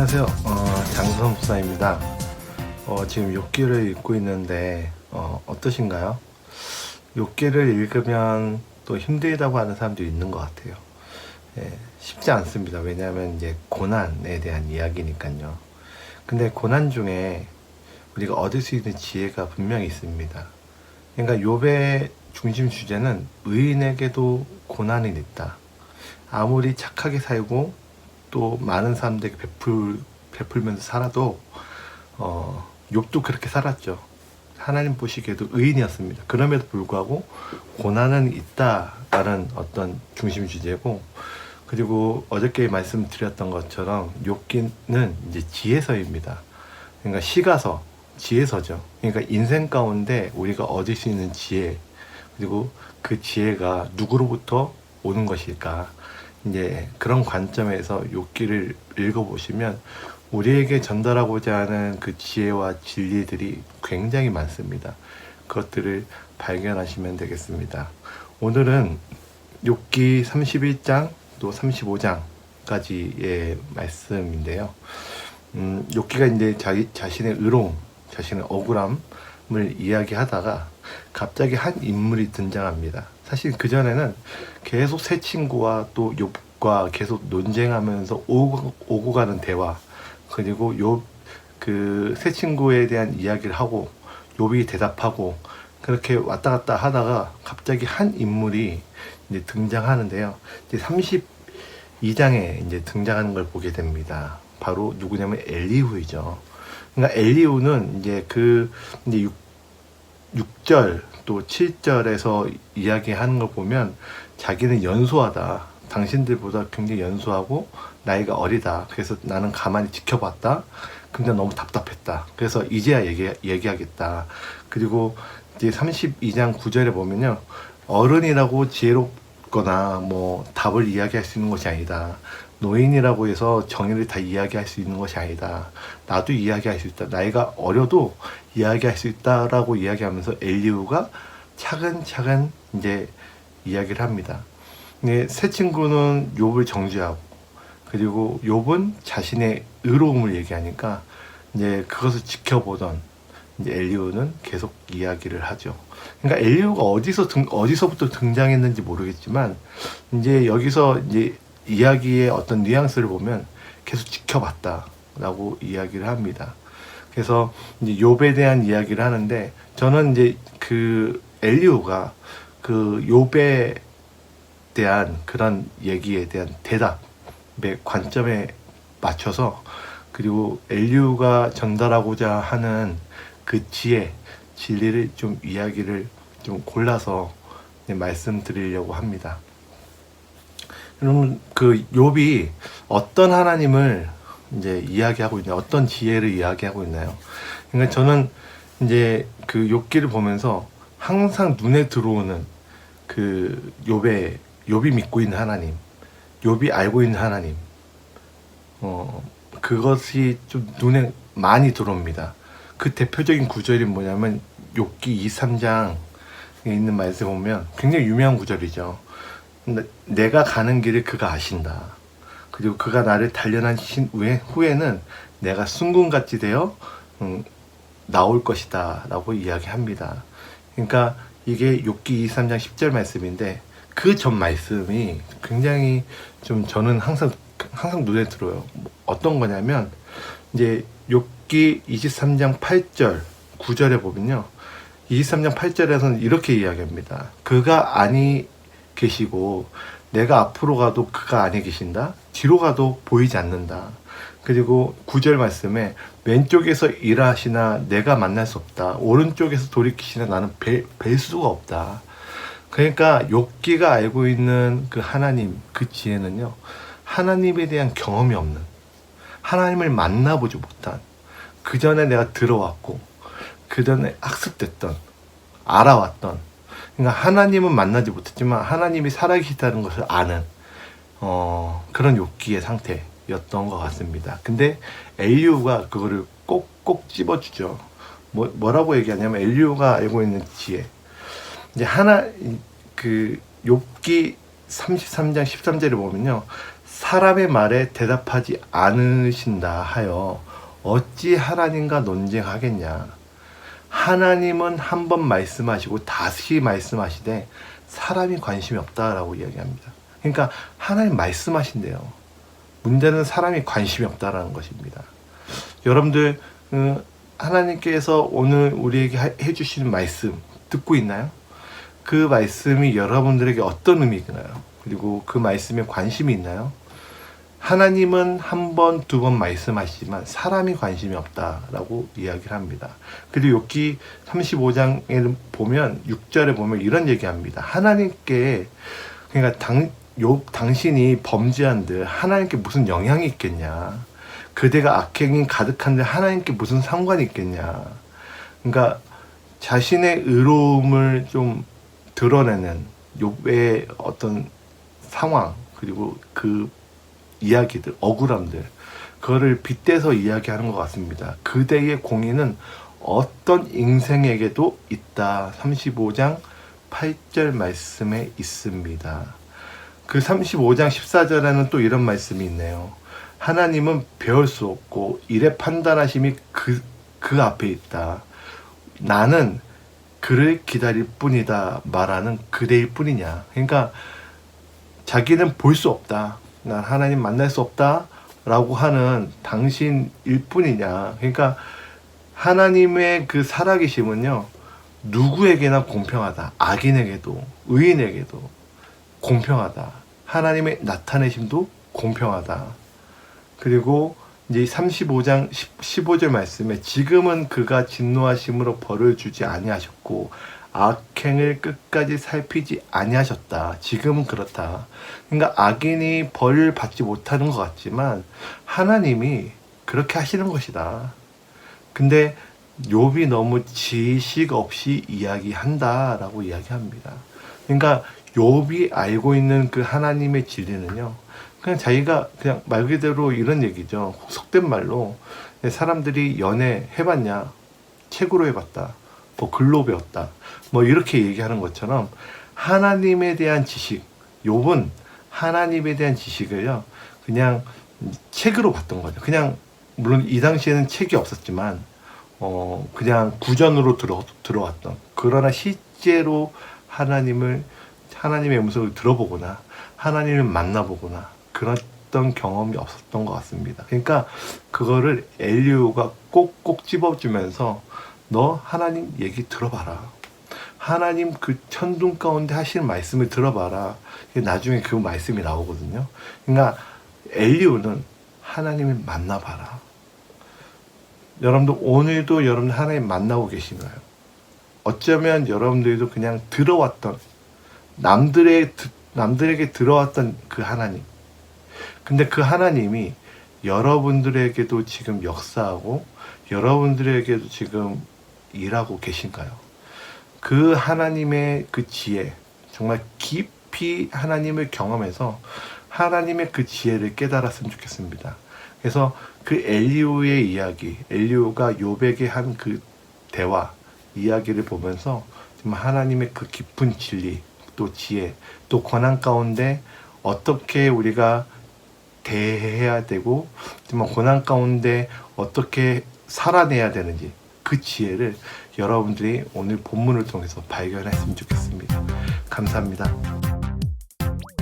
안녕하세요. 장선 목사입니다. 지금 욥기를 읽고 있는데 어떠신가요? 욥기를 읽으면 또 힘들다고 하는 사람도 있는 것 같아요. 예, 쉽지 않습니다. 왜냐하면 이제 고난에 대한 이야기니까요. 근데 고난 중에 우리가 얻을 수 있는 지혜가 분명히 있습니다. 그러니까 욥의 중심 주제는 의인에게도 고난이 있다. 아무리 착하게 살고 또 많은 사람들에게 베풀면서 살아도 욥도 그렇게 살았죠. 하나님 보시기에도 의인이었습니다. 그럼에도 불구하고 고난은 있다라는 어떤 중심 주제고, 그리고 어저께 말씀드렸던 것처럼 욥기는 이제 지혜서입니다. 그러니까 시가서, 지혜서죠. 그러니까 인생 가운데 우리가 얻을 수 있는 지혜, 그리고 그 지혜가 누구로부터 오는 것일까? 이제 그런 관점에서 욥기를 읽어보시면 우리에게 전달하고자 하는 그 지혜와 진리들이 굉장히 많습니다. 그것들을 발견하시면 되겠습니다. 오늘은 욥기 31장 또 35장까지의 말씀인데요. 욥기가 이제 자신의 의로움, 자신의 억울함을 이야기하다가 갑자기 한 인물이 등장합니다. 사실 그전에는 계속 새 친구와 또 욥과 계속 논쟁하면서 오고 가는 대화, 그리고 욥 그 새 친구에 대한 이야기를 하고 욥이 대답하고 그렇게 왔다 갔다 하다가 갑자기 한 인물이 이제 등장하는데요. 이제 32장에 이제 등장하는 걸 보게 됩니다. 바로 누구냐면 엘리후이죠. 그러니까 엘리후는 이제 이제 6절 또 7절에서 이야기하는 걸 보면 자기는 연소하다. 당신들보다 굉장히 연소하고 나이가 어리다. 그래서 나는 가만히 지켜봤다. 근데 너무 답답했다. 그래서 이제야 얘기하겠다. 그리고 이제 32장 9절에 보면요. 어른이라고 지혜롭거나 뭐 답을 이야기할 수 있는 것이 아니다. 노인이라고 해서 정의를 다 이야기할 수 있는 것이 아니다. 나도 이야기할 수 있다. 나이가 어려도 이야기할 수 있다라고 이야기하면서 엘리후가 차근차근 이제 이야기를 합니다. 새 친구는 욥을 정죄하고, 그리고 욥은 자신의 의로움을 얘기하니까 이제 그것을 지켜보던 이제 엘리후는 계속 이야기를 하죠. 그러니까 엘리후가 어디서부터 등장했는지 모르겠지만 이제 여기서 이제 이야기의 어떤 뉘앙스를 보면 계속 지켜봤다라고 이야기를 합니다. 그래서 이제 욥에 대한 이야기를 하는데, 저는 이제 그 엘리후가 그 욥에 대한 그런 얘기에 대한 대답의 관점에 맞춰서, 그리고 엘리후가 전달하고자 하는 그 진리를 좀 이야기를 좀 골라서 말씀드리려고 합니다. 여러분, 그 욥이 어떤 하나님을 이제 이야기하고 있나요? 어떤 지혜를 이야기하고 있나요? 그러니까 저는 이제 그 욥기를 보면서 항상 눈에 들어오는 그 욥이 믿고 있는 하나님, 욥이 알고 있는 하나님, 그것이 좀 눈에 많이 들어옵니다. 그 대표적인 구절이 뭐냐면 욥기 23장에 있는 말씀에 보면 굉장히 유명한 구절이죠. 내가 가는 길을 그가 아신다. 그리고 그가 나를 단련하신 후에는 내가 순금같이 되어 나올 것이다 라고 이야기합니다. 그러니까 이게 욥기 23장 10절 말씀인데, 그 전 말씀이 굉장히 좀 저는 항상 눈에 들어요. 어떤 거냐면 이제 욥기 23장 8절 9절에 보면요, 23장 8절에서는 이렇게 이야기합니다. 그가 아니 계시고 내가 앞으로 가도 그가 안에 계신다. 뒤로 가도 보이지 않는다. 그리고 9절 말씀에 왼쪽에서 일하시나 내가 만날 수 없다. 오른쪽에서 돌이키시나 나는 뵐 수가 없다. 그러니까 욥기가 알고 있는 그 하나님, 그 지혜는요, 하나님에 대한 경험이 없는, 하나님을 만나보지 못한, 그 전에 내가 들어왔고 그 전에 학습됐던, 알아왔던, 그러니까 하나님은 만나지 못했지만 하나님이 살아계시다는 것을 아는 그런 욥기의 상태였던 것 같습니다. 근데 엘리후가 그거를 꼭꼭 집어주죠. 뭐라고 얘기하냐면, 엘리후가 알고 있는 지혜, 이제 그 욥기 33장 13절에 보면요, 사람의 말에 대답하지 않으신다 하여 어찌 하나님과 논쟁하겠냐. 하나님은 한 번 말씀하시고 다시 말씀하시되 사람이 관심이 없다라고 이야기합니다. 그러니까 하나님 말씀하신대요. 문제는 사람이 관심이 없다라는 것입니다. 여러분들 하나님께서 오늘 우리에게 해주시는 말씀 듣고 있나요? 그 말씀이 여러분들에게 어떤 의미인가요? 그리고 그 말씀에 관심이 있나요? 하나님은 한 번, 두 번 말씀하시지만 사람이 관심이 없다라고 이야기를 합니다. 그리고 욥기 35장에 보면 6절에 보면 이런 얘기합니다. 하나님께 그러니까 당신이 범죄한들 하나님께 무슨 영향이 있겠냐? 그대가 악행이 가득한데 하나님께 무슨 상관이 있겠냐? 그러니까 자신의 의로움을 좀 드러내는 욥의 어떤 상황 그리고 그 이야기들, 억울함들 그거를 빗대서 이야기하는 것 같습니다. 그대의 공의는 어떤 인생에게도 있다. 35장 8절 말씀에 있습니다. 그 35장 14절에는 또 이런 말씀이 있네요. 하나님은 배울 수 없고 일의 판단하심이 그 앞에 있다. 나는 그를 기다릴 뿐이다 말하는 그대일 뿐이냐. 그러니까 자기는 볼 수 없다. 난 하나님 만날 수 없다 라고 하는 당신일 뿐이냐. 그러니까 하나님의 그 살아계심은요 누구에게나 공평하다. 악인에게도 의인에게도 공평하다. 하나님의 나타내심도 공평하다. 그리고 이제 35장 15절 말씀에 지금은 그가 진노하심으로 벌을 주지 아니하셨고 악행을 끝까지 살피지 아니하셨다. 지금은 그렇다. 그러니까 악인이 벌을 받지 못하는 것 같지만 하나님이 그렇게 하시는 것이다. 근데 욥이 너무 지식 없이 이야기한다라고 이야기합니다. 그러니까 욥이 알고 있는 그 하나님의 진리는요. 그냥 자기가 그냥 말 그대로 이런 얘기죠. 속된 말로 사람들이 연애 해봤냐? 책으로 해봤다. 뭐 글로 배웠다. 뭐 이렇게 얘기하는 것처럼 하나님에 대한 지식, 욥은 하나님에 대한 지식을요 그냥 책으로 봤던 거죠. 그냥 물론 이 당시에는 책이 없었지만 그냥 구전으로 들어왔던 그러나 실제로 하나님의 음성을 들어보거나 하나님을 만나보거나 그랬던 경험이 없었던 것 같습니다. 그러니까 그거를 엘리후가 꼭꼭 집어주면서 너 하나님 얘기 들어봐라. 하나님 그 천둥 가운데 하시는 말씀을 들어봐라. 나중에 그 말씀이 나오거든요. 그러니까 엘리후는 하나님을 만나봐라. 여러분들 오늘도 여러분 하나님 만나고 계신가요? 어쩌면 여러분들도 그냥 들어왔던 남들에게 들어왔던 그 하나님. 근데 그 하나님이 여러분들에게도 지금 역사하고 여러분들에게도 지금 일하고 계신가요? 그 하나님의 그 지혜, 정말 깊이 하나님을 경험해서 하나님의 그 지혜를 깨달았으면 좋겠습니다. 그래서 그 엘리후의 이야기, 엘리후가 욥에게 한 그 대화, 이야기를 보면서 정말 하나님의 그 깊은 진리, 또 지혜, 또 고난 가운데 어떻게 우리가 대해야 되고 정말 고난 가운데 어떻게 살아내야 되는지 그 지혜를 여러분들이 오늘 본문을 통해서 발견했으면 좋겠습니다. 감사합니다.